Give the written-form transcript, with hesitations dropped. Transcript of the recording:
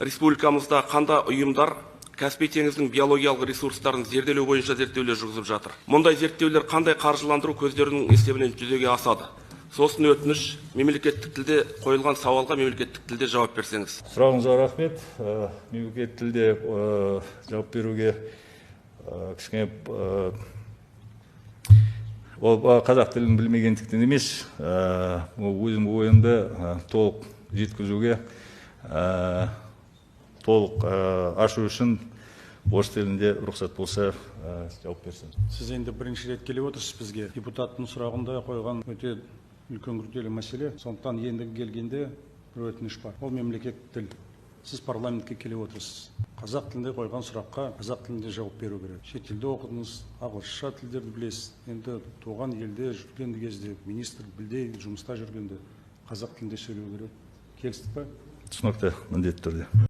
республикамызда қандай ұйымдар Каспий теңізінің биологиялық ресурстарын зерделеу бойынша зерттеулер жүргізіп жатыр? Мұндай зерттеулер қандай қаржыландыру көздерінің есебінен жүзеге асады? Сосын өтініш, мемлекеттік тілде қойылған сауалға мемлекеттік тілде жауап берсеңіз. Сұрағыңызға рахмет. Мемлекеттік тілде жауап беруге кішкене ол қазақ тілін білмегендіктен емес, өзім ойымды толық жеткізуге, толық ашу үшін орыс тілінде рұқсат болса жауап берсін. Сіз енді бірінші рет келіп отырсыз бізге. Депутаттың сұрағында қойған өте үлкен күрделі мәселе. Сондықтан енді келгенде бір өтініш бар. Ол мемлекеттік тіл. Сіз парламентке келіп отырсыз. Қазақ тілінде қойған сұраққа қазақ тілінде жауап беру керек. Шетелде оқыдыңыз, ағылшынша тілдерді білесіз. Енді туған елде жүрген кезде, министр білдей жұмыста жүргенде қазақ тілінде сөйлеу керек. Келістік пе? Түсінікті, міндетті түрде.